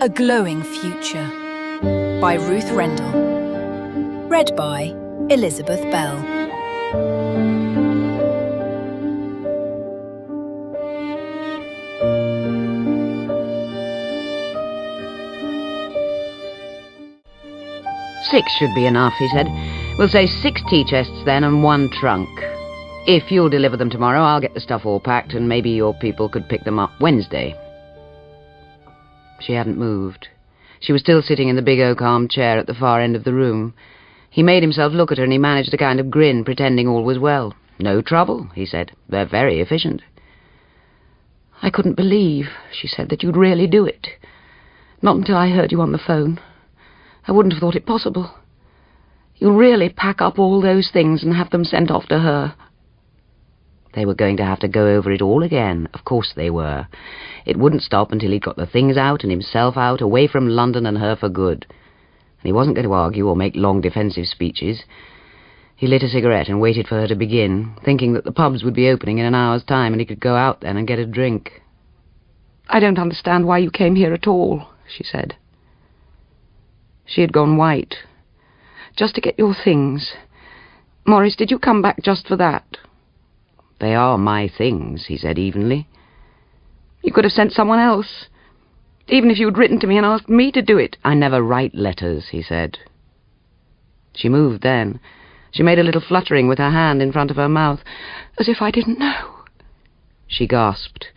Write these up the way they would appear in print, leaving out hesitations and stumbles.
A Glowing Future by Ruth Rendell. Read by Elizabeth Bell. "6 should be enough," he said. "We'll say 6 tea chests then and 1 trunk. If you'll deliver them tomorrow, I'll get the stuff all packed and maybe your people could pick them up Wednesday." She hadn't moved. She was still sitting in the big oak armchair at the far end of the room. He made himself look at her and he managed a kind of grin, pretending all was well. "No trouble," he said. "They're very efficient." "I couldn't believe," she said, "that you'd really do it. Not until I heard you on the phone. I wouldn't have thought it possible. You'll really pack up all those things and have them sent off to her." They were going to have to go over it all again. Of course they were. It wouldn't stop until he'd got the things out and himself out, away from London and her for good. And he wasn't going to argue or make long defensive speeches. He lit a cigarette and waited for her to begin, thinking that the pubs would be opening in an hour's time and he could go out then and get a drink. "I don't understand why you came here at all," she said. She had gone white. "Just to get your things. Maurice, did you come back just for that?" "They are my things," he said evenly. "You could have sent someone else. Even if you'd written to me and asked me to do it." "I never write letters," he said. She moved then. She made a little fluttering with her hand in front of her mouth. "As if I didn't know," she gasped,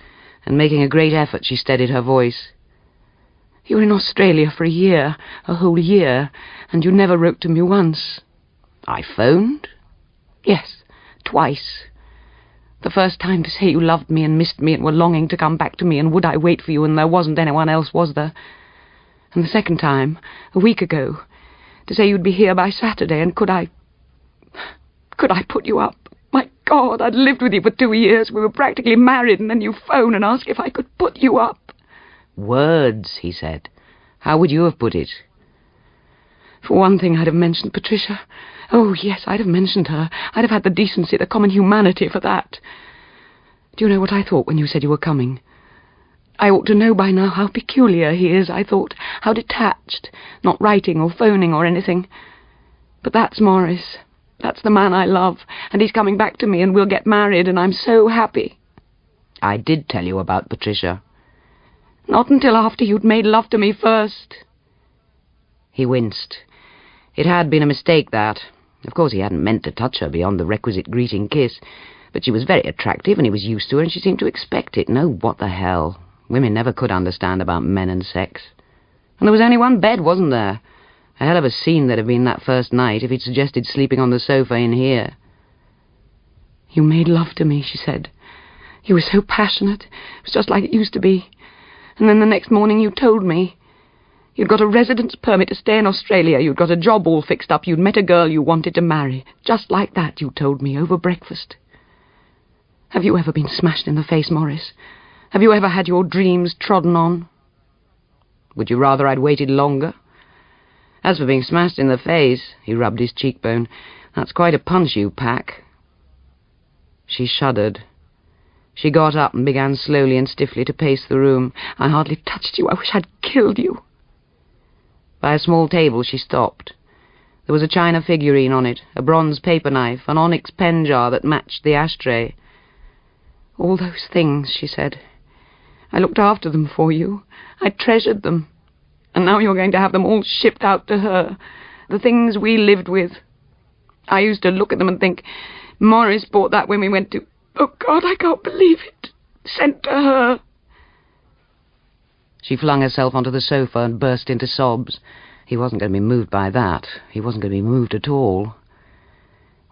and making a great effort she steadied her voice. "You were in Australia for a whole year, and you never wrote to me once." "I phoned?" "Yes, twice. The first time to say you loved me and missed me and were longing to come back to me and would I wait for you and there wasn't anyone else, was there? And the second time, a week ago, to say you'd be here by Saturday and could I put you up? My God, I'd lived with you for 2 years. We were practically married and then you phone and ask if I could put you up." "Words," he said. "How would you have put it?" "For one thing, I'd have mentioned Patricia. Oh, yes, I'd have mentioned her. I'd have had the decency, the common humanity for that. Do you know what I thought when you said you were coming? I ought to know by now how peculiar he is, I thought, how detached, not writing or phoning or anything. But that's Maurice. That's the man I love, and he's coming back to me, and we'll get married, and I'm so happy." "I did tell you about Patricia." "Not until after you'd made love to me first." He winced. It had been a mistake, that. Of course he hadn't meant to touch her beyond the requisite greeting kiss, but she was very attractive and he was used to her and she seemed to expect it. No, what the hell. Women never could understand about men and sex. And there was only one bed, wasn't there? A hell of a scene there'd have been that first night if he'd suggested sleeping on the sofa in here. "You made love to me," she said. "You were so passionate. It was just like it used to be. And then the next morning you told me. You'd got a residence permit to stay in Australia. You'd got a job all fixed up. You'd met a girl you wanted to marry. Just like that, you told me, over breakfast. Have you ever been smashed in the face, Maurice? Have you ever had your dreams trodden on?" "Would you rather I'd waited longer? As for being smashed in the face," he rubbed his cheekbone, "that's quite a punch you pack." She shuddered. She got up and began slowly and stiffly to pace the room. "I hardly touched you. I wish I'd killed you." By a small table she stopped. There was a china figurine on it, a bronze paper knife, an onyx pen jar that matched the ashtray. "All those things," she said. "I looked after them for you. I treasured them. And now you're going to have them all shipped out to her. The things we lived with. I used to look at them and think, Maurice bought that when we went to... Oh, God, I can't believe it. Sent to her." She flung herself onto the sofa and burst into sobs. He wasn't going to be moved by that. He wasn't going to be moved at all.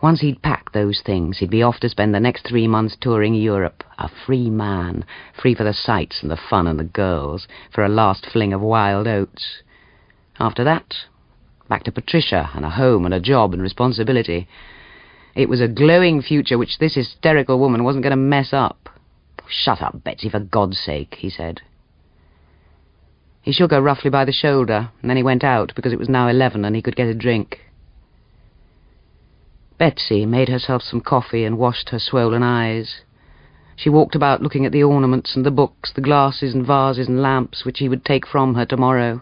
Once he'd packed those things, he'd be off to spend the next 3 months touring Europe. A free man, free for the sights and the fun and the girls, for a last fling of wild oats. After that, back to Patricia and a home and a job and responsibility. It was a glowing future which this hysterical woman wasn't going to mess up. "Shut up, Betsy, for God's sake," he said. He shook her roughly by the shoulder, and then he went out, because it was now 11 and he could get a drink. Betsy made herself some coffee and washed her swollen eyes. She walked about looking at the ornaments and the books, the glasses and vases and lamps which he would take from her tomorrow.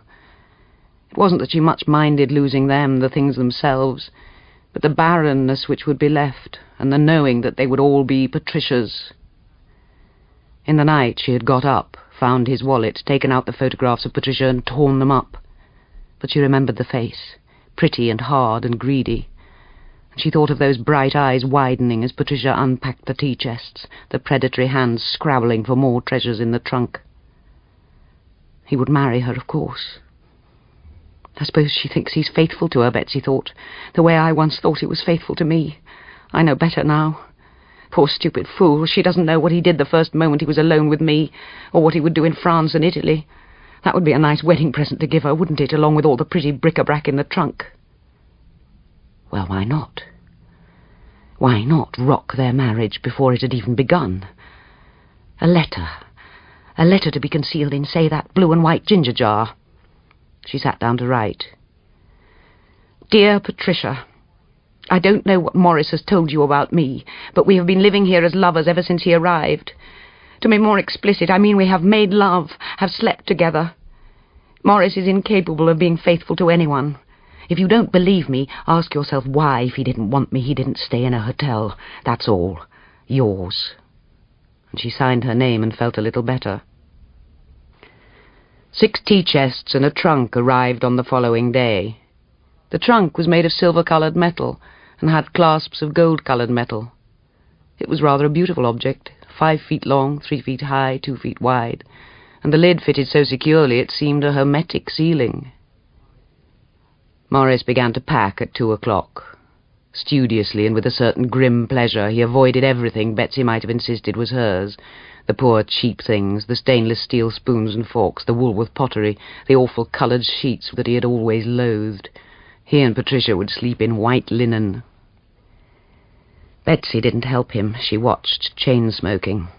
It wasn't that she much minded losing them, the things themselves, but the barrenness which would be left, and the knowing that they would all be Patricia's. In the night she had got up, found his wallet, taken out the photographs of Patricia and torn them up. But she remembered the face, pretty and hard and greedy. And she thought of those bright eyes widening as Patricia unpacked the tea chests, the predatory hands scrabbling for more treasures in the trunk. He would marry her, of course. I suppose she thinks he's faithful to her, Betsy thought, the way I once thought he was faithful to me. I know better now. Poor stupid fool, she doesn't know what he did the first moment he was alone with me, or what he would do in France and Italy. That would be a nice wedding present to give her, wouldn't it, along with all the pretty bric-a-brac in the trunk? Well, why not? Why not rock their marriage before it had even begun? A letter to be concealed in, say, that blue and white ginger jar. She sat down to write. Dear Patricia, I don't know what Morris has told you about me, but we have been living here as lovers ever since he arrived. To be more explicit, I mean we have made love, have slept together. Morris is incapable of being faithful to anyone. If you don't believe me, ask yourself why, if he didn't want me, he didn't stay in a hotel. That's all. Yours. And she signed her name and felt a little better. 6 tea chests and a trunk arrived on the following day. The trunk was made of silver-coloured metal and had clasps of gold-coloured metal. It was rather a beautiful object, 5 feet long, 3 feet high, 2 feet wide, and the lid fitted so securely it seemed a hermetic sealing. Morris began to pack at 2 o'clock. Studiously and with a certain grim pleasure he avoided everything Betsy might have insisted was hers, the poor cheap things, the stainless steel spoons and forks, the Woolworth pottery, the awful coloured sheets that he had always loathed. He and Patricia would sleep in white linen. Betsy didn't help him. She watched, chain-smoking.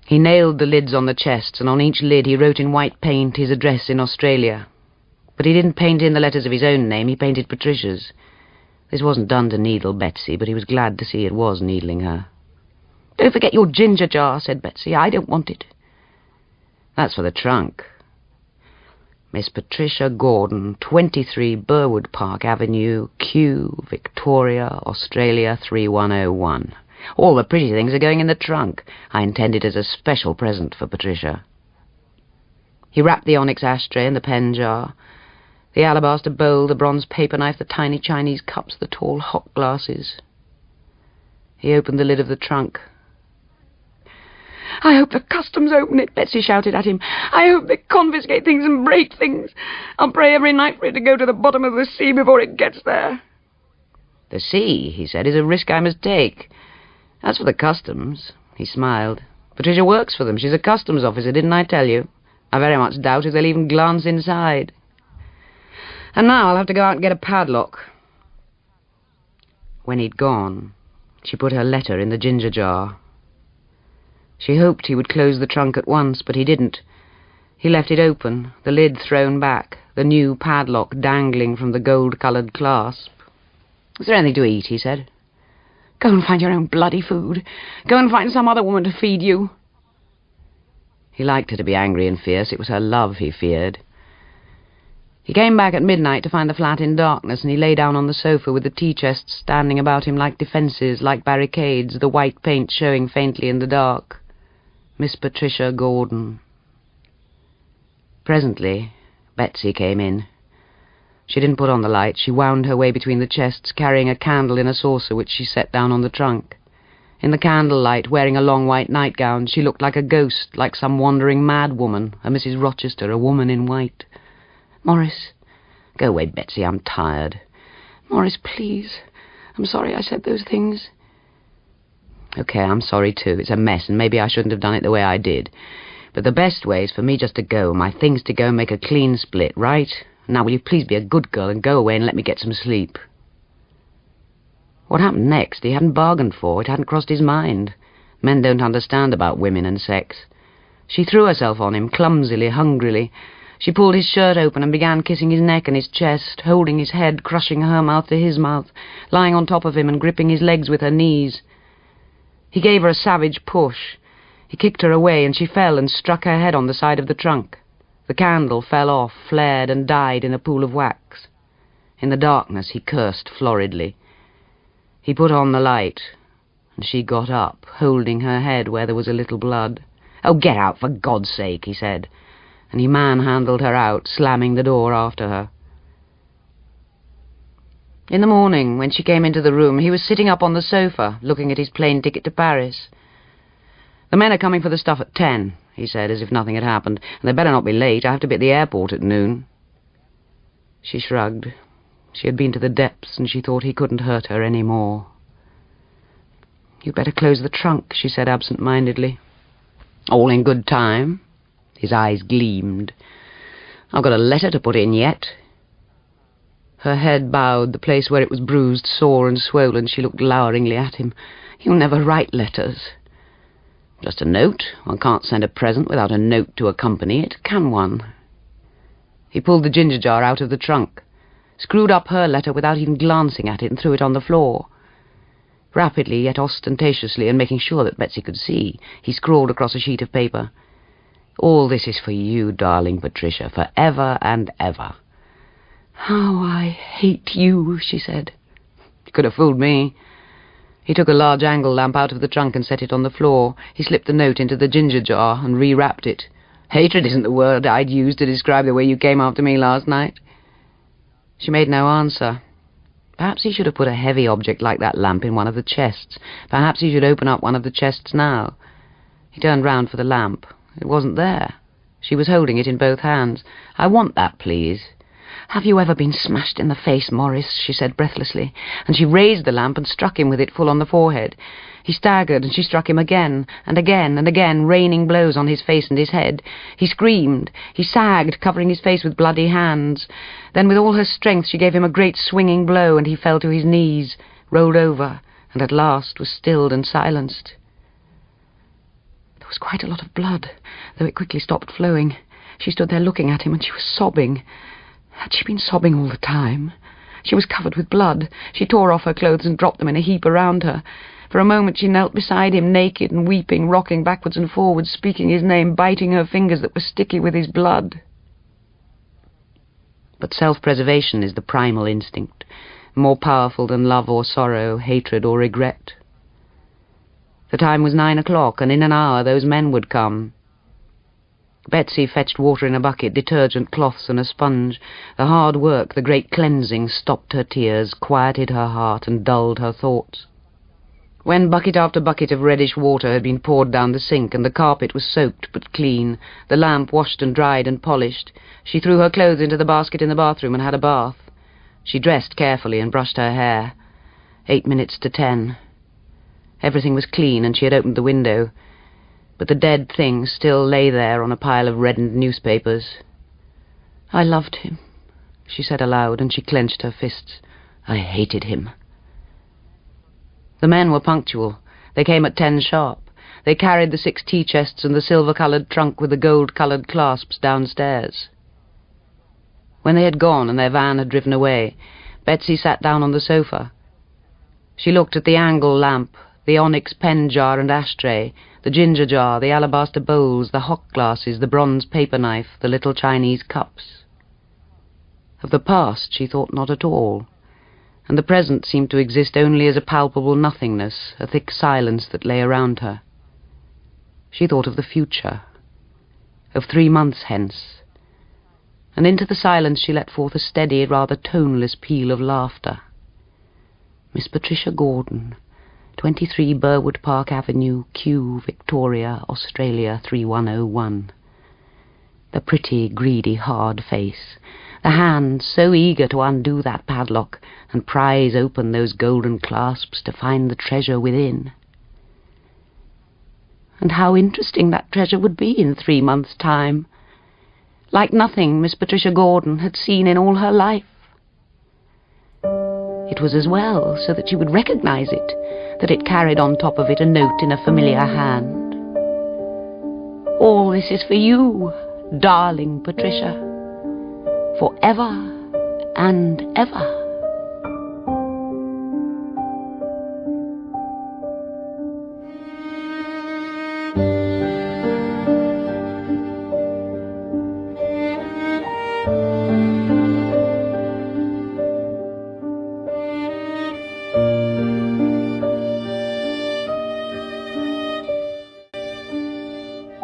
He nailed the lids on the chests, and on each lid he wrote in white paint his address in Australia. But he didn't paint in the letters of his own name, he painted Patricia's. This wasn't done to needle Betsy, but he was glad to see it was needling her. Don't forget your ginger jar, said Betsy. I don't want it. That's for the trunk. Miss Patricia Gordon, 23 Burwood Park Avenue, Kew, Victoria, Australia 3101. All the pretty things are going in the trunk. I intend it as a special present for Patricia. He wrapped the onyx ashtray and the pen jar, the alabaster bowl, the bronze paper knife, the tiny Chinese cups, the tall hock glasses. He opened the lid of the trunk. I hope the customs open it, Betsy shouted at him. I hope they confiscate things and break things. I'll pray every night for it to go to the bottom of the sea before it gets there. The sea, he said, is a risk I must take. As for the customs, he smiled. Patricia works for them. She's a customs officer, didn't I tell you? I very much doubt if they'll even glance inside. And now I'll have to go out and get a padlock. When he'd gone, she put her letter in the ginger jar. She hoped he would close the trunk at once, but he didn't. He left it open, the lid thrown back, the new padlock dangling from the gold-coloured clasp. Is there anything to eat, he said. Go and find your own bloody food. Go and find some other woman to feed you. He liked her to be angry and fierce. It was her love he feared. He came back at midnight to find the flat in darkness, and he lay down on the sofa with the tea chests standing about him like defences, like barricades, the white paint showing faintly in the dark. Miss Patricia Gordon. Presently, Betsy came in. She didn't put on the light. She wound her way between the chests, carrying a candle in a saucer which she set down on the trunk. In the candlelight, wearing a long white nightgown, she looked like a ghost, like some wandering madwoman, a Mrs. Rochester, a woman in white. Morris. Go away, Betsy, I'm tired. Morris, please. I'm sorry I said those things. Okay, I'm sorry too. It's a mess, and maybe I shouldn't have done it the way I did. But the best way is for me just to go, my things to go and make a clean split, right? Now will you please be a good girl and go away and let me get some sleep? What happened next he hadn't bargained for. It hadn't crossed his mind. Men don't understand about women and sex. She threw herself on him, clumsily, hungrily. She pulled his shirt open and began kissing his neck and his chest, holding his head, crushing her mouth to his mouth, lying on top of him and gripping his legs with her knees. He gave her a savage push. He kicked her away, and she fell and struck her head on the side of the trunk. The candle fell off, flared, and died in a pool of wax. In the darkness he cursed floridly. He put on the light, and she got up, holding her head where there was a little blood. "Oh, get out, for God's sake," he said, and he manhandled her out, slamming the door after her. In the morning, when she came into the room, he was sitting up on the sofa, looking at his plane ticket to Paris. "The men are coming for the stuff at 10, he said, as if nothing had happened, "and they better not be late. I have to be at the airport at noon." She shrugged. She had been to the depths, and she thought he couldn't hurt her any more. "You'd better close the trunk," she said absent-mindedly. "All in good time." His eyes gleamed. "I've got a letter to put in yet." Her head bowed, the place where it was bruised, sore and swollen. She looked loweringly at him. "You never write letters." "Just a note. One can't send a present without a note to accompany it, can one?" He pulled the ginger jar out of the trunk, screwed up her letter without even glancing at it, and threw it on the floor. Rapidly, yet ostentatiously, and making sure that Betsy could see, he scrawled across a sheet of paper, "All this is for you, darling Patricia, for ever and ever." "How I hate you," she said. "You could have fooled me." He took a large angle lamp out of the trunk and set it on the floor. He slipped the note into the ginger jar and rewrapped it. "Hatred isn't the word I'd use to describe the way you came after me last night." She made no answer. Perhaps he should have put a heavy object like that lamp in one of the chests. Perhaps he should open up one of the chests now. He turned round for the lamp. It wasn't there. She was holding it in both hands. "I want that, please." "Have you ever been smashed in the face, Morris?" she said breathlessly, and she raised the lamp and struck him with it full on the forehead. He staggered, and she struck him again, and again, and again, raining blows on his face and his head. He screamed. He sagged, covering his face with bloody hands. Then with all her strength she gave him a great swinging blow, and he fell to his knees, rolled over, and at last was stilled and silenced. There was quite a lot of blood, though it quickly stopped flowing. She stood there looking at him, and she was sobbing. Had she been sobbing all the time? She was covered with blood. She tore off her clothes and dropped them in a heap around her. For a moment she knelt beside him, naked and weeping, rocking backwards and forwards, speaking his name, biting her fingers that were sticky with his blood. But self-preservation is the primal instinct, more powerful than love or sorrow, hatred or regret. The time was 9 o'clock, and in an hour those men would come. Betsy fetched water in a bucket, detergent, cloths, and a sponge. The hard work, the great cleansing, stopped her tears, quieted her heart, and dulled her thoughts. When bucket after bucket of reddish water had been poured down the sink, and the carpet was soaked but clean, the lamp washed and dried and polished, she threw her clothes into the basket in the bathroom and had a bath. She dressed carefully and brushed her hair. 8 minutes to 10. Everything was clean, and she had opened the window, but the dead thing still lay there on a pile of reddened newspapers. "I loved him," she said aloud, and she clenched her fists. "I hated him." The men were punctual. They came at 10 sharp. They carried the 6 tea chests and the silver-coloured trunk with the gold-coloured clasps downstairs. When they had gone and their van had driven away, Betsy sat down on the sofa. She looked at the angle lamp, the onyx pen jar and ashtray, the ginger jar, the alabaster bowls, the hock glasses, the bronze paper knife, the little Chinese cups. Of the past she thought not at all, and the present seemed to exist only as a palpable nothingness, a thick silence that lay around her. She thought of the future, of 3 months hence, and into the silence she let forth a steady, rather toneless peal of laughter. "Miss Patricia Gordon, 23 Burwood Park Avenue, Kew, Victoria, Australia 3101. The pretty, greedy, hard face, the hands so eager to undo that padlock and prise open those golden clasps to find the treasure within. And how interesting that treasure would be in 3 months' time, like nothing Miss Patricia Gordon had seen in all her life. It was as well, so that she would recognize it, that it carried on top of it a note in a familiar hand. All this is for you, darling Patricia, forever and ever.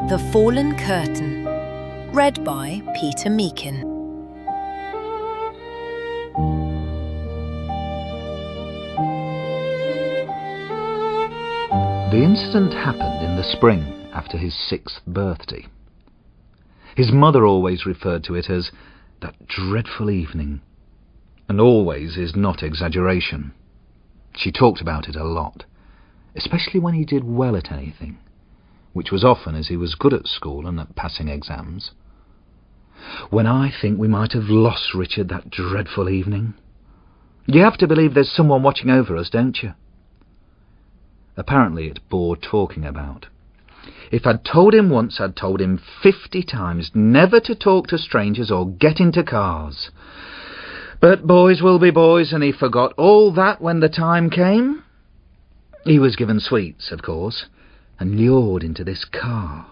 The Fallen Curtain. Read by Peter Meakin. The incident happened in the spring after his 6th birthday. His mother always referred to it as that dreadful evening, and always is not exaggeration. She talked about it a lot, especially when he did well at anything, which was often as he was good at school and at passing exams. When I think we might have lost Richard that dreadful evening. You have to believe there's someone watching over us, don't you? Apparently it bore talking about. If I'd told him once, I'd told him 50 times never to talk to strangers or get into cars. But boys will be boys, and he forgot all that when the time came. He was given sweets, of course, and lured into this car.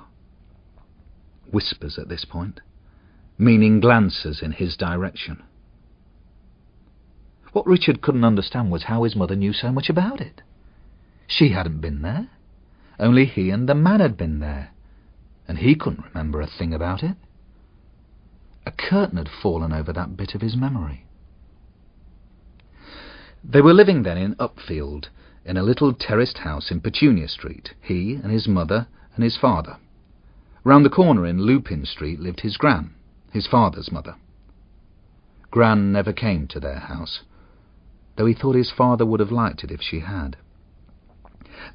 Whispers at this point, meaning glances in his direction. What Richard couldn't understand was how his mother knew so much about it. She hadn't been there. Only he and the man had been there, and he couldn't remember a thing about it. A curtain had fallen over that bit of his memory. They were living then in Upfield, in a little terraced house in Petunia Street, he and his mother and his father. Round the corner in Lupin Street lived his Gran, his father's mother. Gran never came to their house, though he thought his father would have liked it if she had.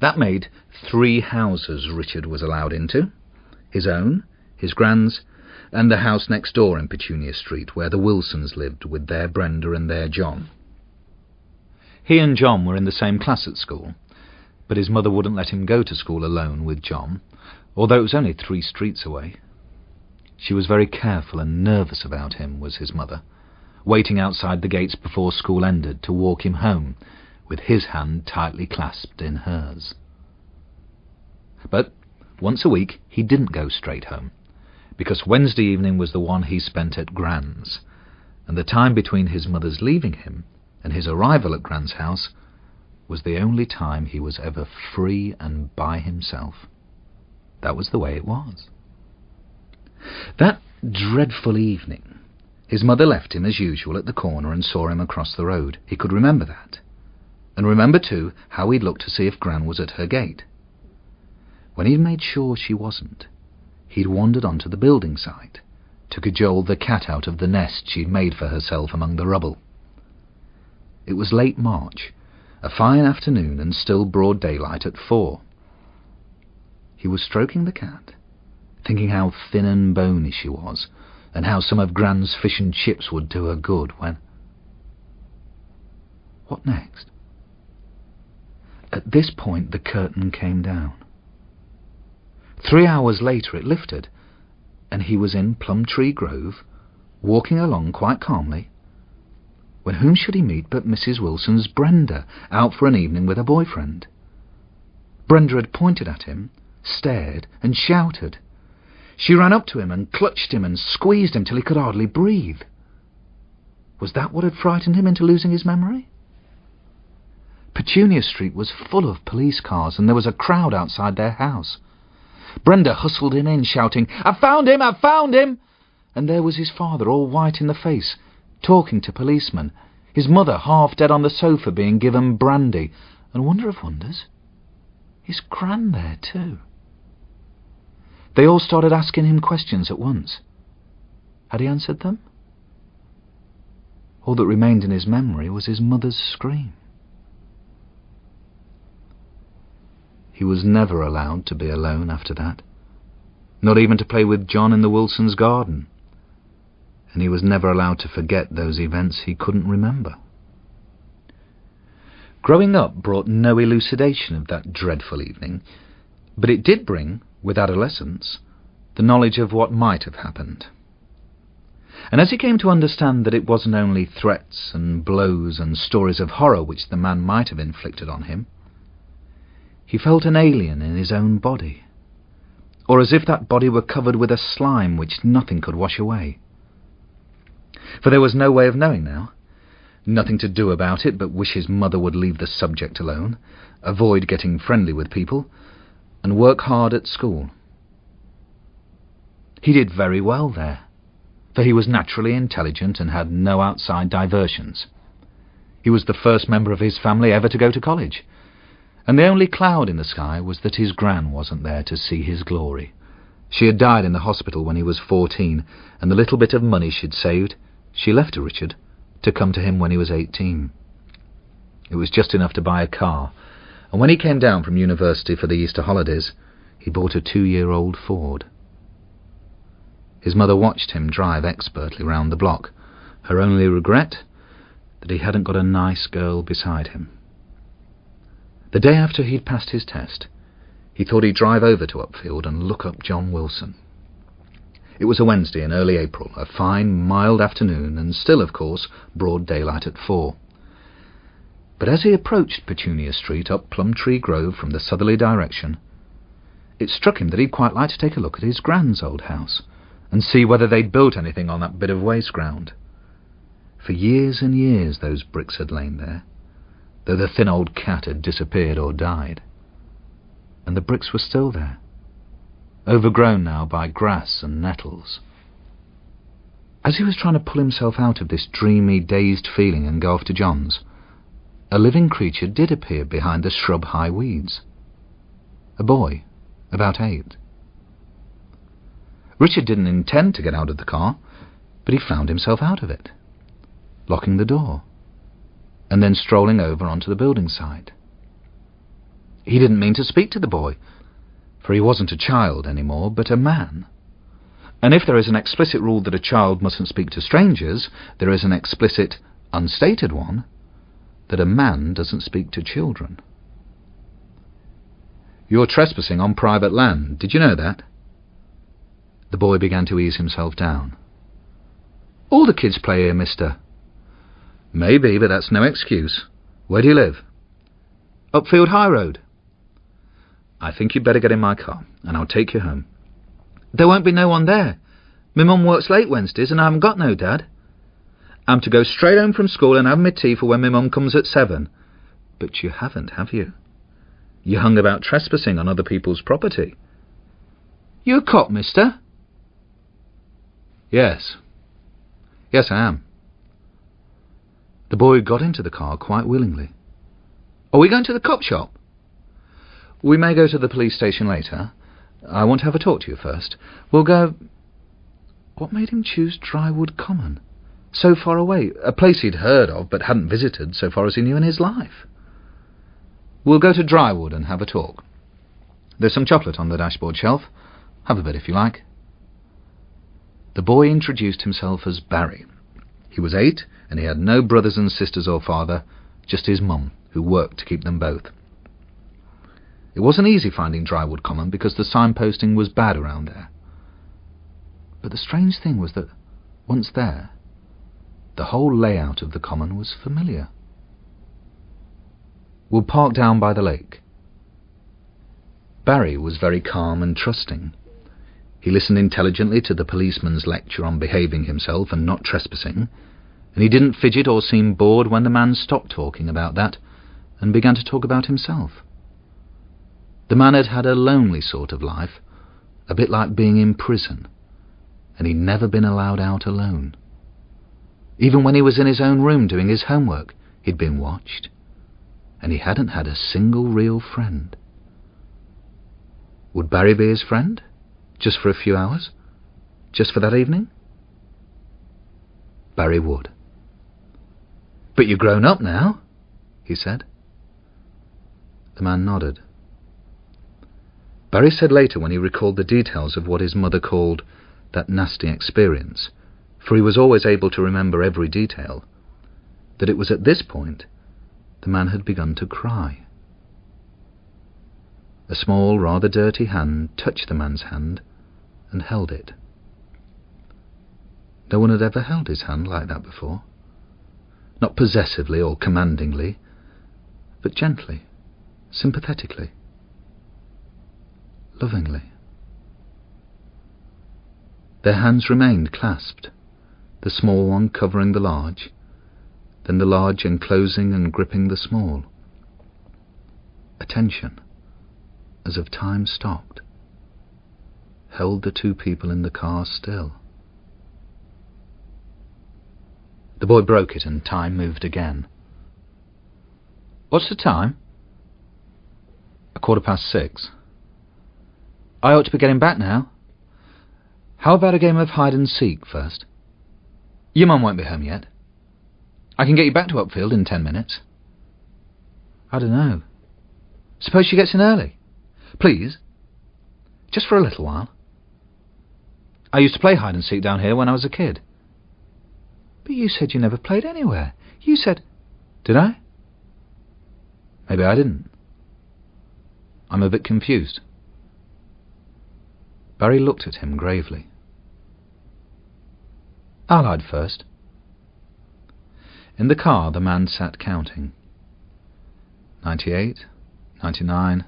That made 3 houses Richard was allowed into: his own, his Gran's, and the house next door in Petunia Street, where the Wilsons lived with their Brenda and their John. He and John were in the same class at school, but his mother wouldn't let him go to school alone with John, although it was only 3 streets away. She was very careful and nervous about him, was his mother, waiting outside the gates before school ended to walk him home, with his hand tightly clasped in hers. But once a week he didn't go straight home, because Wednesday evening was the one he spent at Gran's, and the time between his mother's leaving him and his arrival at Gran's house was the only time he was ever free and by himself. That was the way it was. That dreadful evening, his mother left him as usual at the corner and saw him across the road. He could remember that. And remember, too, how he'd looked to see if Gran was at her gate. When he'd made sure she wasn't, he'd wandered onto the building site to cajole the cat out of the nest she'd made for herself among the rubble. It was late March, a fine afternoon, and still broad daylight at 4. He was stroking the cat, thinking how thin and bony she was, and how some of Gran's fish and chips would do her good, when... What next? At this point the curtain came down. 3 hours later it lifted, and he was in Plumtree Grove, walking along quite calmly, when whom should he meet but Mrs. Wilson's Brenda, out for an evening with her boyfriend. Brenda had pointed at him, stared, and shouted. She ran up to him and clutched him and squeezed him till he could hardly breathe. Was that what had frightened him into losing his memory? Petunia Street was full of police cars, and there was a crowd outside their house. Brenda hustled him in, shouting, "I've found him! I've found him!" And there was his father, all white in the face, talking to policemen, his mother half dead on the sofa being given brandy, and wonder of wonders, his Gran there too. They all started asking him questions at once. Had he answered them? All that remained in his memory was his mother's scream. He was never allowed to be alone after that, not even to play with John in the Wilsons' garden, and he was never allowed to forget those events he couldn't remember. Growing up brought no elucidation of that dreadful evening, but it did bring, with adolescence, the knowledge of what might have happened. And as he came to understand that it wasn't only threats and blows and stories of horror which the man might have inflicted on him, he felt an alien in his own body, or as if that body were covered with a slime which nothing could wash away. For there was no way of knowing now, nothing to do about it but wish his mother would leave the subject alone, avoid getting friendly with people, and work hard at school. He did very well there, for he was naturally intelligent and had no outside diversions. He was the first member of his family ever to go to college, and the only cloud in the sky was that his gran wasn't there to see his glory. She had died in the hospital when he was 14, and the little bit of money she'd saved, she left to Richard to come to him when he was 18. It was just enough to buy a car, and when he came down from university for the Easter holidays, he bought a 2-year-old Ford. His mother watched him drive expertly round the block, her only regret that he hadn't got a nice girl beside him. The day after he'd passed his test, he thought he'd drive over to Upfield and look up John Wilson. It was a Wednesday in early April, a fine, mild afternoon, and still, of course, broad daylight at 4. But as he approached Petunia Street up Plumtree Grove from the southerly direction, it struck him that he'd quite like to take a look at his gran's old house and see whether they'd built anything on that bit of waste ground. For years and years those bricks had lain there, though the thin old cat had disappeared or died. And the bricks were still there, overgrown now by grass and nettles. As he was trying to pull himself out of this dreamy, dazed feeling and go off to John's, a living creature did appear behind the shrub-high weeds. A boy, about 8. Richard didn't intend to get out of the car, but he found himself out of it, locking the door, and then strolling over onto the building site. He didn't mean to speak to the boy, for he wasn't a child anymore, but a man. And if there is an explicit rule that a child mustn't speak to strangers, there is an explicit, unstated one, that a man doesn't speak to children. "You're trespassing on private land. Did you know that?" The boy began to ease himself down. "All the kids play here, mister." "Maybe, but that's no excuse. Where do you live?" "Upfield High Road." "I think you'd better get in my car, and I'll take you home." "There won't be no one there. My mum works late Wednesdays, and I haven't got no dad. I'm to go straight home from school and have my tea for when my mum comes at 7. "But you haven't, have you? You hung about trespassing on other people's property." "You a cop, mister?" Yes, I am." The boy got into the car quite willingly. "Are we going to the cop shop?" "We may go to the police station later. I want to have a talk to you first. We'll go—" What made him choose Drywood Common? So far away, a place he'd heard of but hadn't visited so far as he knew in his life. "We'll go to Drywood and have a talk. There's some chocolate on the dashboard shelf. Have a bit if you like." The boy introduced himself as Barry. He was 8, and he had no brothers and sisters or father, just his mum, who worked to keep them both. It wasn't easy finding Drywood Common because the signposting was bad around there. But the strange thing was that, once there, the whole layout of the common was familiar. "We'll park down by the lake." Barry was very calm and trusting. He listened intelligently to the policeman's lecture on behaving himself and not trespassing, and he didn't fidget or seem bored when the man stopped talking about that and began to talk about himself. The man had had a lonely sort of life, a bit like being in prison, and he'd never been allowed out alone. Even when he was in his own room doing his homework, he'd been watched, and he hadn't had a single real friend. Would Barry be his friend? Just for a few hours? Just for that evening? Barry would. "But you're grown up now," he said. The man nodded. Barry said later, when he recalled the details of what his mother called that nasty experience, for he was always able to remember every detail, that it was at this point the man had begun to cry. A small, rather dirty hand touched the man's hand and held it. No one had ever held his hand like that before. Not possessively or commandingly, but gently, sympathetically, lovingly. Their hands remained clasped, the small one covering the large, then the large enclosing and gripping the small. A tension, as of time stopped. held the two people in the car still. The boy broke it and time moved again. "What's the time?" 6:15. "I ought to be getting back now. How about a game of hide-and-seek first? Your mum won't be home yet. I can get you back to Upfield in 10 minutes. "I don't know. Suppose she gets in early? Please? Just for a little while. I used to play hide-and-seek down here when I was a kid." "But you said you never played anywhere. You said—" "Did I? Maybe I didn't. I'm a bit confused." Barry looked at him gravely. "I'll hide first." In the car, the man sat counting. 98, 99,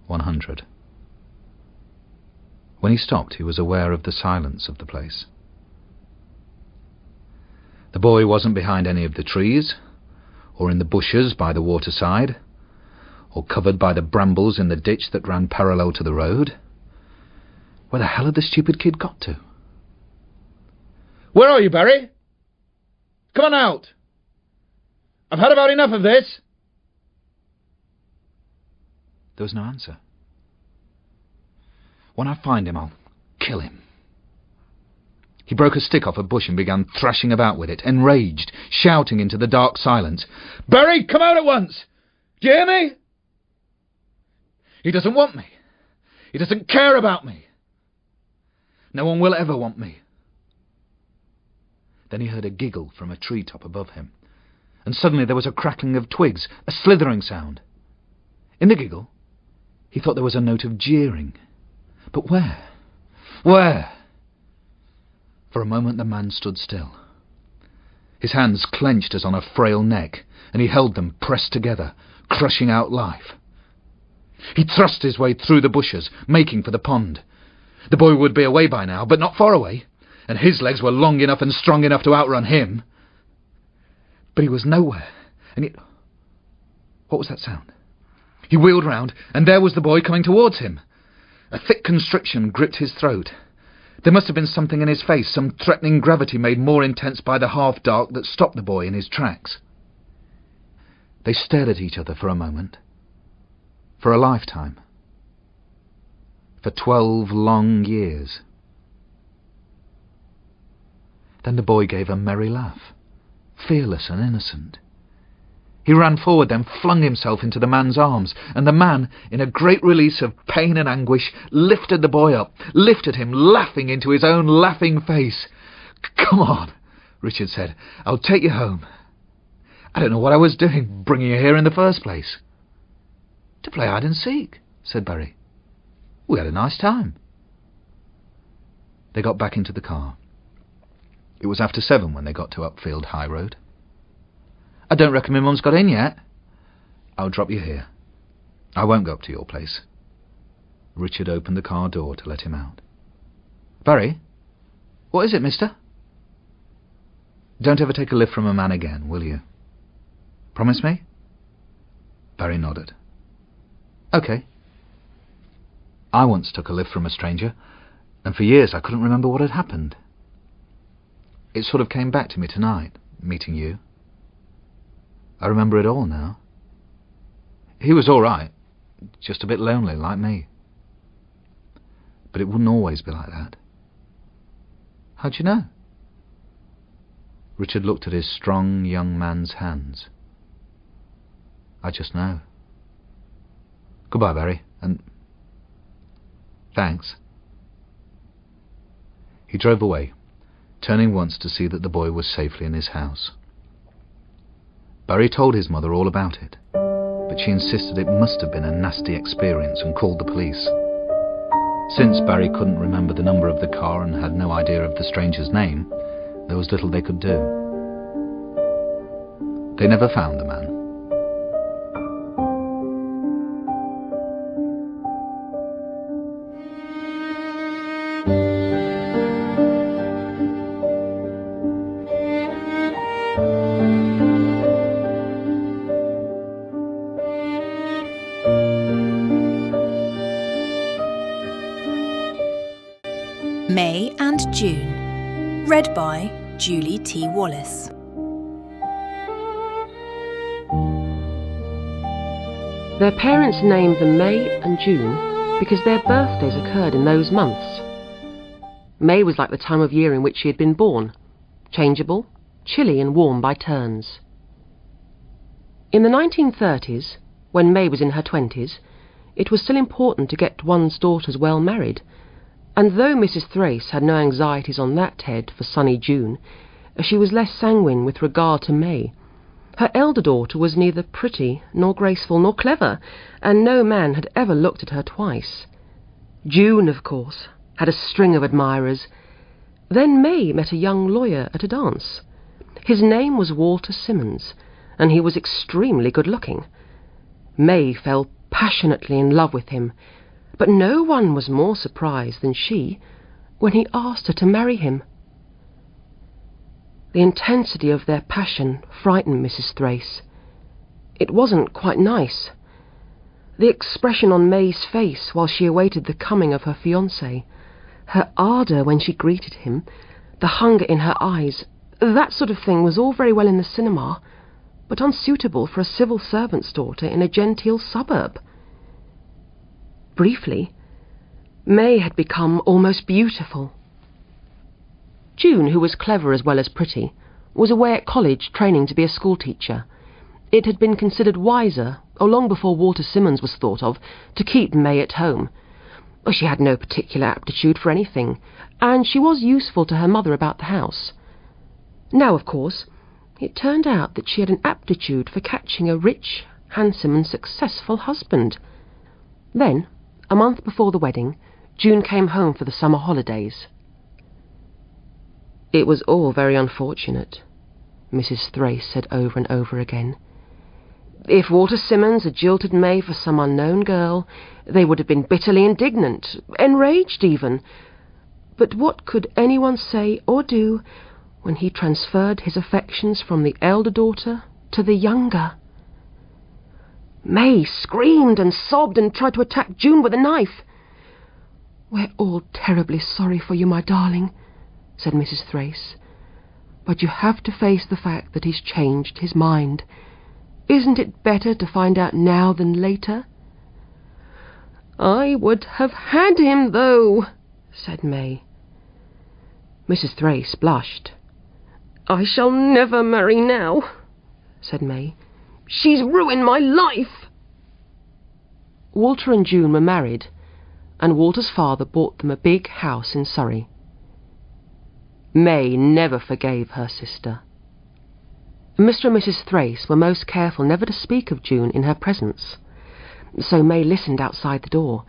100. When he stopped, he was aware of the silence of the place. The boy wasn't behind any of the trees, or in the bushes by the waterside, or covered by the brambles in the ditch that ran parallel to the road. Where the hell had the stupid kid got to? "Where are you, Barry? Come on out! I've had about enough of this!" There was no answer. "When I find him, I'll kill him." He broke a stick off a bush and began thrashing about with it, enraged, shouting into the dark silence. "Barry, come out at once! Do you hear me? He doesn't want me. He doesn't care about me. No one will ever want me." Then he heard a giggle from a treetop above him, and suddenly there was a crackling of twigs, a slithering sound. In the giggle, he thought there was a note of jeering. But where? Where? For a moment the man stood still. His hands clenched as on a frail neck, and he held them pressed together, crushing out life. He thrust his way through the bushes, making for the pond. The boy would be away by now, but not far away, and his legs were long enough and strong enough to outrun him. But he was nowhere, and yet... What was that sound? He wheeled round, and there was the boy coming towards him. A thick constriction gripped his throat. There must have been something in his face, some threatening gravity made more intense by the half-dark that stopped the boy in his tracks. They stared at each other for a moment. For a lifetime. For 12 long years. Then the boy gave a merry laugh, fearless and innocent. He ran forward, then flung himself into the man's arms, and the man, in a great release of pain and anguish, lifted the boy up, lifted him, laughing into his own laughing face. "Come on," Richard said. "I'll take you home. I don't know what I was doing, bringing you here in the first place." "To play hide-and-seek," said Barry. "We had a nice time." They got back into the car. It was after 7 when they got to Upfield High Road. "I don't reckon my mum's got in yet." "I'll drop you here. I won't go up to your place." Richard opened the car door to let him out. "Barry? What is it, mister?" "Don't ever take a lift from a man again, will you? Promise me?" Barry nodded. "OK." "I once took a lift from a stranger, and for years I couldn't remember what had happened. It sort of came back to me tonight, meeting you. I remember it all now. He was all right, just a bit lonely, like me. But it wouldn't always be like that." "How'd you know?" Richard looked at his strong young man's hands. "I just know. Goodbye, Barry, and thanks." He drove away, turning once to see that the boy was safely in his house. Barry told his mother all about it, but she insisted it must have been a nasty experience and called the police. Since Barry couldn't remember the number of the car and had no idea of the stranger's name, there was little they could do. They never found the man. May and June. Read by Julie T. Wallace. Their parents named them May and June because their birthdays occurred in those months. May was like the time of year in which she had been born, changeable, chilly and warm by turns. In the 1930s, when May was in her 20s, it was still important to get one's daughters well married, and though Mrs. Thrace had no anxieties on that head for sunny June, she was less sanguine with regard to May. Her elder daughter was neither pretty, nor graceful, nor clever, and no man had ever looked at her twice. June, of course, had a string of admirers. Then May met a young lawyer at a dance. His name was Walter Simmons, and he was extremely good-looking. May fell passionately in love with him, but no one was more surprised than she when he asked her to marry him. The intensity of their passion frightened Mrs. Thrace. It wasn't quite nice. The expression on May's face while she awaited the coming of her fiancé, her ardour when she greeted him, the hunger in her eyes, that sort of thing was all very well in the cinema, but unsuitable for a civil servant's daughter in a genteel suburb. Briefly, May had become almost beautiful. June, who was clever as well as pretty, was away at college training to be a schoolteacher. It had been considered wiser, or long before Walter Simmons was thought of, to keep May at home. She had no particular aptitude for anything, and she was useful to her mother about the house. Now, of course, it turned out that she had an aptitude for catching a rich, handsome and successful husband. Then, a month before the wedding, June came home for the summer holidays. It was all very unfortunate, Mrs. Thrace said over and over again. If Walter Simmons had jilted May for some unknown girl, they would have been bitterly indignant, enraged even. But what could anyone say or do when he transferred his affections from the elder daughter to the younger? May screamed and sobbed and tried to attack June with a knife. "We're all terribly sorry for you, my darling," said Mrs. Thrace, "but you have to face the fact that he's changed his mind. Isn't it better to find out now than later?" "I would have had him, though," said May. Mrs. Thrace blushed. "I shall never marry now," said May. "She's ruined my life." Walter and June were married, and Walter's father bought them a big house in Surrey. May never forgave her sister. Mr. and Mrs. Thrace were most careful never to speak of June in her presence, so May listened outside the door,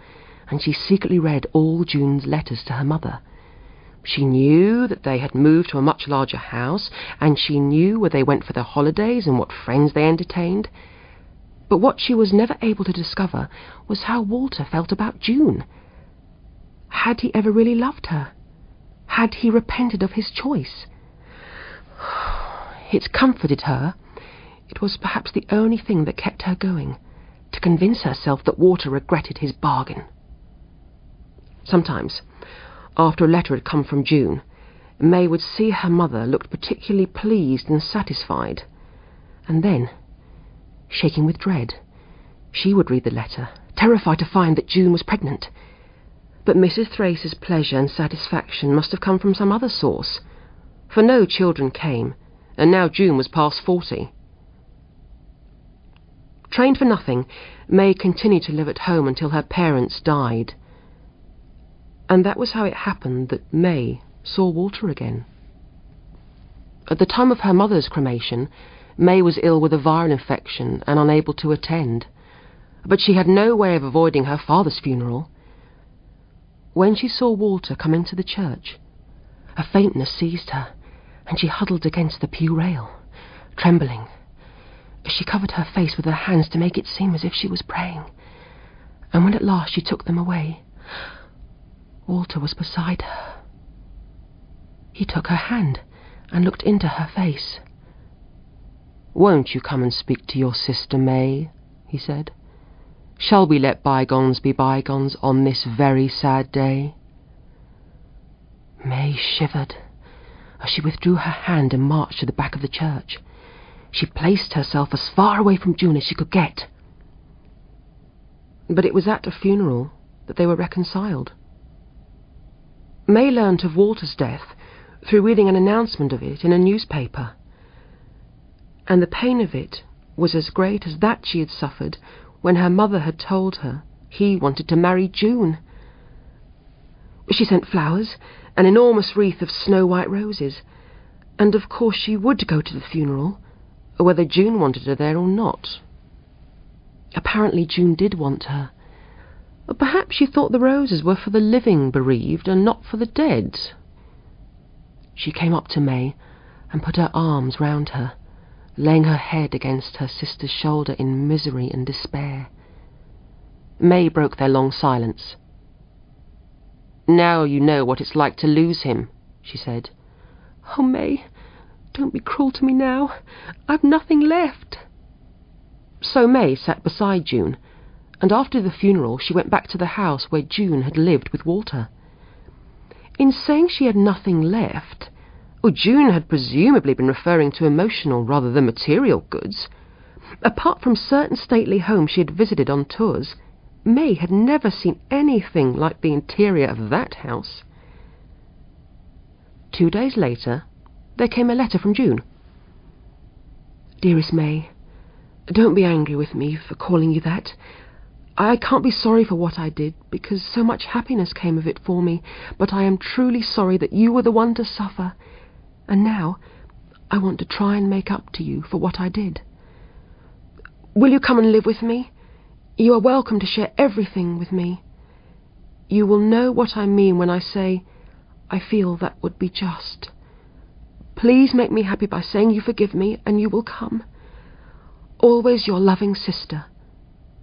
and she secretly read all June's letters to her mother. She knew that they had moved to a much larger house, and she knew where they went for their holidays and what friends they entertained. But what she was never able to discover was how Walter felt about June. Had he ever really loved her? Had he repented of his choice? It comforted her. It was perhaps the only thing that kept her going, to convince herself that Walter regretted his bargain. Sometimes, after a letter had come from June, May would see her mother looked particularly pleased and satisfied, and then, shaking with dread, she would read the letter, terrified to find that June was pregnant. But Mrs. Thrace's pleasure and satisfaction must have come from some other source, for no children came, and now June was past 40. Trained for nothing, May continued to live at home until her parents died. And that was how it happened that May saw Walter again. At the time of her mother's cremation, May was ill with a viral infection and unable to attend, but she had no way of avoiding her father's funeral. When she saw Walter come into the church, a faintness seized her, and she huddled against the pew rail, trembling. She covered her face with her hands to make it seem as if she was praying, and when at last she took them away, Walter was beside her. He took her hand and looked into her face. "Won't you come and speak to your sister, May?" he said. "Shall we let bygones be bygones on this very sad day?" May shivered as she withdrew her hand and marched to the back of the church. She placed herself as far away from June as she could get. But it was at a funeral that they were reconciled. May learnt of Walter's death through reading an announcement of it in a newspaper, and the pain of it was as great as that she had suffered when her mother had told her he wanted to marry June. She sent flowers, an enormous wreath of snow-white roses, and of course she would go to the funeral, whether June wanted her there or not. Apparently June did want her. Perhaps she thought the roses were for the living bereaved and not for the dead. She came up to May and put her arms round her, laying her head against her sister's shoulder in misery and despair. May broke their long silence. "Now you know what it's like to lose him," she said. "Oh, May, don't be cruel to me now. I've nothing left." So May sat beside June, and after the funeral she went back to the house where June had lived with Walter. In saying she had nothing left, June had presumably been referring to emotional rather than material goods. Apart from certain stately homes she had visited on tours, May had never seen anything like the interior of that house. 2 days later, there came a letter from June. "Dearest May, don't be angry with me for calling you that. I can't be sorry for what I did, because so much happiness came of it for me, but I am truly sorry that you were the one to suffer, and now I want to try and make up to you for what I did. Will you come and live with me? You are welcome to share everything with me. You will know what I mean when I say I feel that would be just. Please make me happy by saying you forgive me, and you will come. Always your loving sister,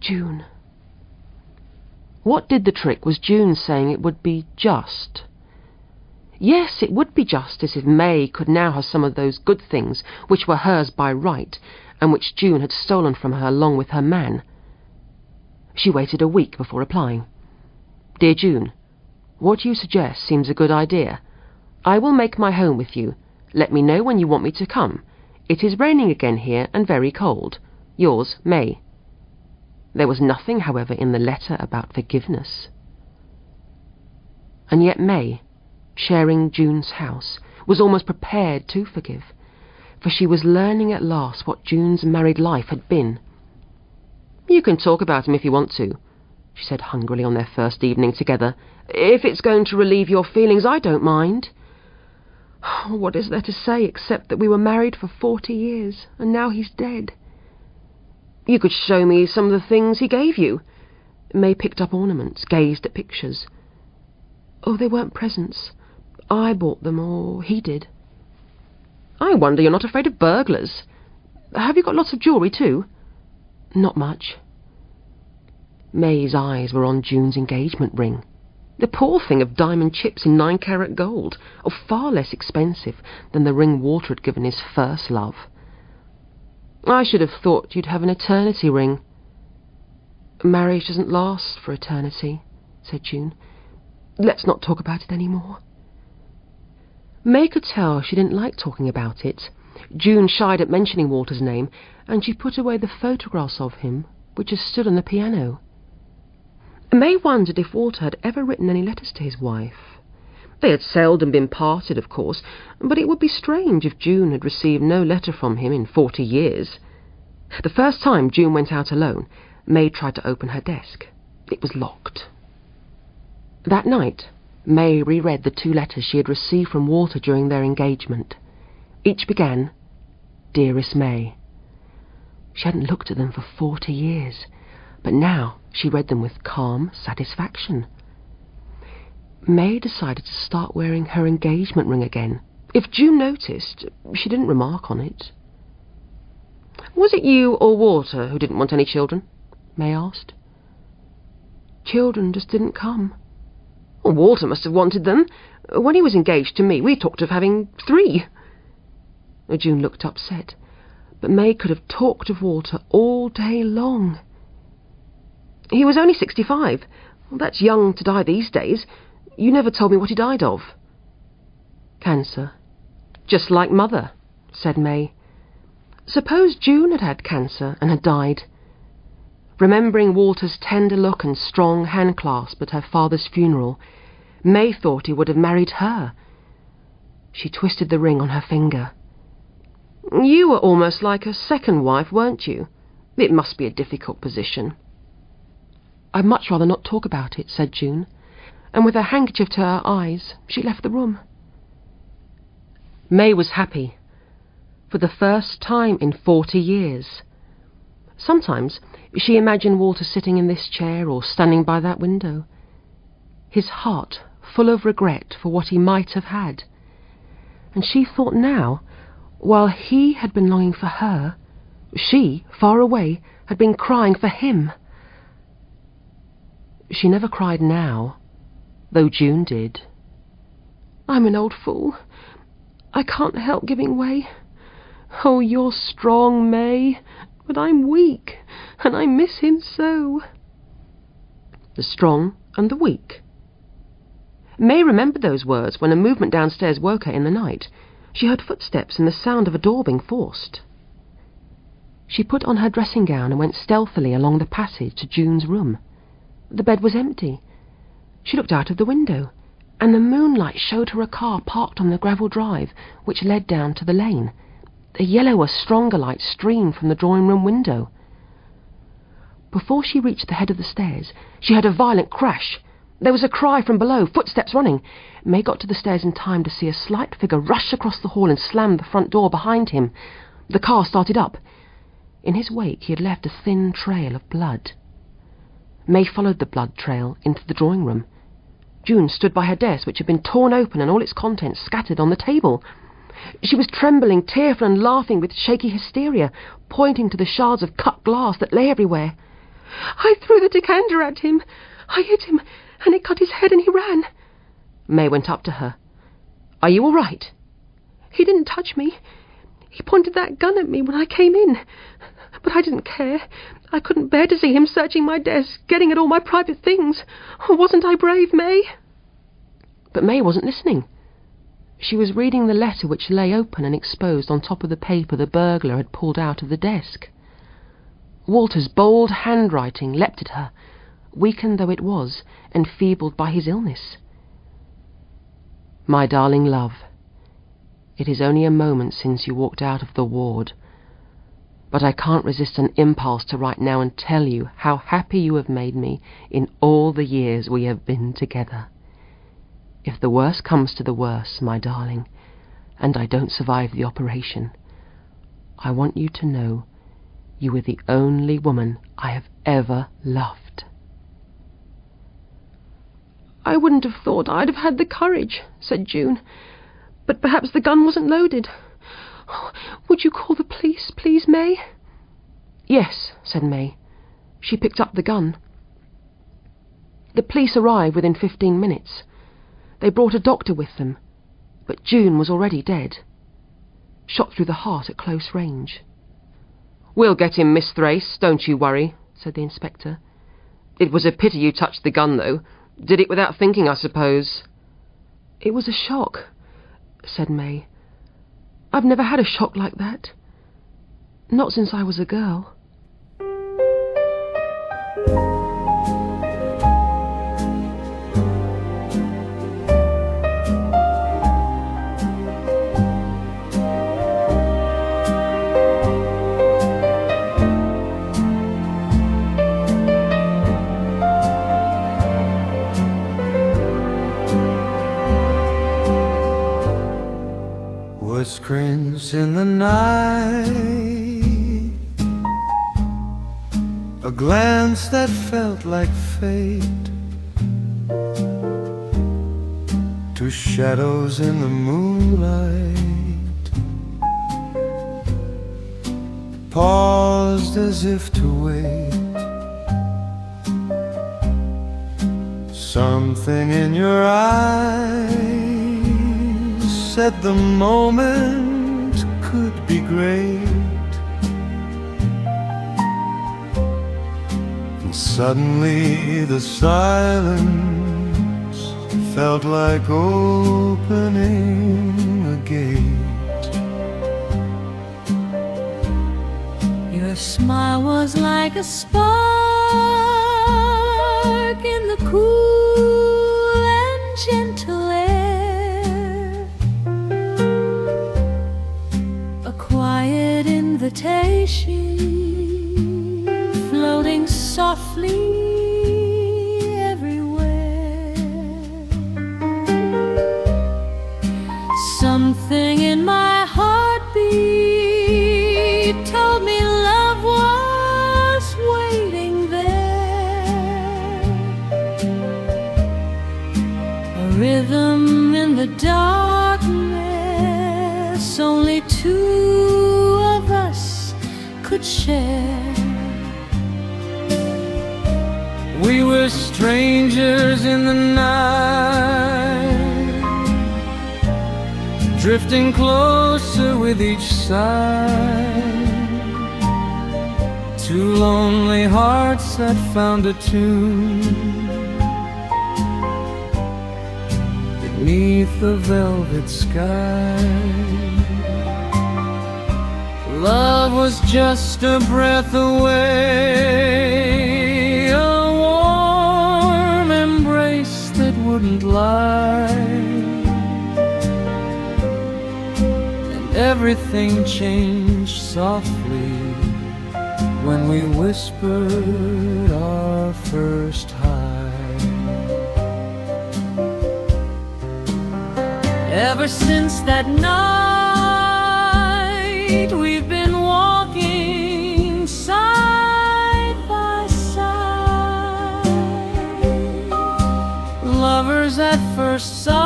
June." What did the trick was June saying it would be just. Yes, it would be justice if May could now have some of those good things which were hers by right, and which June had stolen from her along with her man. She waited a week before replying. "Dear June, what you suggest seems a good idea. I will make my home with you. Let me know when you want me to come. It is raining again here and very cold. Yours, May." There was nothing, however, in the letter about forgiveness. And yet May, sharing June's house, was almost prepared to forgive, for she was learning at last what June's married life had been. "You can talk about him if you want to," she said hungrily on their first evening together. "If it's going to relieve your feelings, I don't mind. What is there to say except that we were married for 40 years, and now he's dead? You could show me some of the things he gave you." May picked up ornaments, gazed at pictures. "Oh, they weren't presents. I bought them, or he did." "I wonder you're not afraid of burglars. Have you got lots of jewellery too?" "Not much." May's eyes were on June's engagement ring. The poor thing of diamond chips in 9-carat gold, far less expensive than the ring Walter had given his first love. "I should have thought you'd have an eternity ring." "Marriage doesn't last for eternity," said June. "Let's not talk about it any more." May could tell she didn't like talking about it. June shied at mentioning Walter's name, and she put away the photographs of him, which had stood on the piano. May wondered if Walter had ever written any letters to his wife. They had seldom been parted, of course, but it would be strange if June had received no letter from him in 40 years. The first time June went out alone, May tried to open her desk. It was locked. That night, May reread the 2 letters she had received from Walter during their engagement. Each began, "Dearest May." She hadn't looked at them for 40 years, but now she read them with calm satisfaction. May decided to start wearing her engagement ring again. If June noticed, she didn't remark on it. "Was it you or Walter who didn't want any children?" May asked. "Children just didn't come." "Well, Walter must have wanted them. When he was engaged to me, we talked of having 3. June looked upset, but May could have talked of Walter all day long. "He was only 65. That's young to die these days. You never told me what he died of." Cancer. Just like Mother, said May. Suppose June had had cancer and had died. Remembering Walter's tender look and strong handclasp at her father's funeral, May thought he would have married her. She twisted the ring on her finger. You were almost like a second wife, weren't you? It must be a difficult position. I'd much rather not talk about it, said June, and with her handkerchief to her eyes, she left the room. May was happy. For the first time in 40 years. Sometimes she imagined Walter sitting in this chair or standing by that window, his heart full of regret for what he might have had. And she thought now, while he had been longing for her, she, far away, had been crying for him. She never cried now, though June did. I'm an old fool. I can't help giving way. Oh, you're strong, May, but I'm weak, and I miss him so. The strong and the weak. May remembered those words when a movement downstairs woke her in the night. She heard footsteps and the sound of a door being forced. She put on her dressing gown and went stealthily along the passage to June's room. The bed was empty. She looked out of the window, and the moonlight showed her a car parked on the gravel drive which led down to the lane. A yellower, stronger light streamed from the drawing-room window. Before she reached the head of the stairs, she heard a violent crash. There was a cry from below, footsteps running. May got to the stairs in time to see a slight figure rush across the hall and slam the front door behind him. The car started up. In his wake he had left a thin trail of blood. May followed the blood trail into the drawing-room. June stood by her desk, which had been torn open and all its contents scattered on the table. She was trembling, tearful and laughing with shaky hysteria, pointing to the shards of cut glass that lay everywhere. I threw the decanter at him. I hit him, and it cut his head and he ran. May went up to her. Are you all right? He didn't touch me. He pointed that gun at me when I came in. But I didn't care. I couldn't bear to see him searching my desk, getting at all my private things. Oh, wasn't I brave, May? But May wasn't listening. She was reading the letter which lay open and exposed on top of the paper the burglar had pulled out of the desk. Walter's bold handwriting leapt at her, weakened though it was, enfeebled by his illness. My darling love, it is only a moment since you walked out of the ward, but I can't resist an impulse to write now and tell you how happy you have made me in all the years we have been together. If the worst comes to the worst, my darling, and I don't survive the operation, I want you to know you were the only woman I have ever loved. I wouldn't have thought I'd have had the courage, said June, but perhaps the gun wasn't loaded. Oh, would you call the police, please, May? Yes, said May. She picked up the gun. The police arrived within 15 minutes. They brought a doctor with them, but June was already dead, shot through the heart at close range. We'll get him, Miss Thrace, don't you worry, said the inspector. It was a pity you touched the gun, though. Did it without thinking, I suppose? It was a shock, said May. I've never had a shock like that. Not since I was a girl. Whispers in the night, a glance that felt like fate, two shadows in the moonlight, paused as if to wait. Something in your eyes said the moment could be great, and suddenly the silence felt like opening a gate. Your smile was like a spark in the cool and gentle air, a quiet invitation floating softly everywhere. Something in my heartbeat told me love was waiting there, a rhythm in the darkness only two of us could share. We were strangers in the night, drifting closer with each sigh. Two lonely hearts that found a tune beneath the velvet sky. Love was just a breath away, a warm embrace that wouldn't lie. And everything changed softly when we whispered our first hi. Ever since that night, we've been walking side by side, lovers at first sight,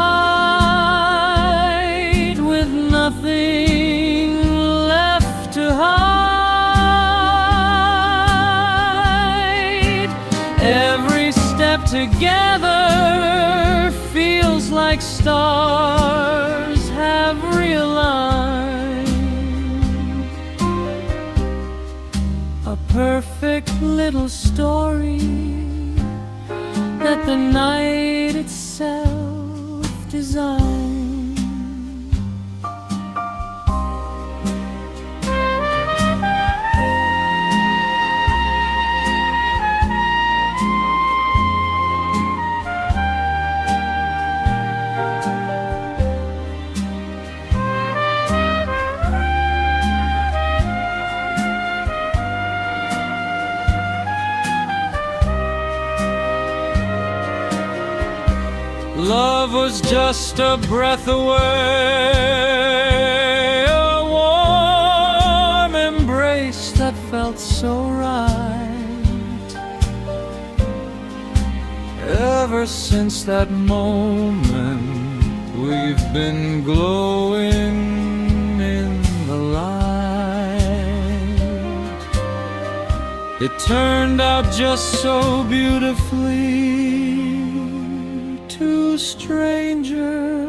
with nothing left to hide. Every step together feels like stars have realigned, a perfect little story that the night itself designed. Love was just a breath away, a warm embrace that felt so right. Ever since that moment, we've been glowing in the light. It turned out just so beautifully. Two strangers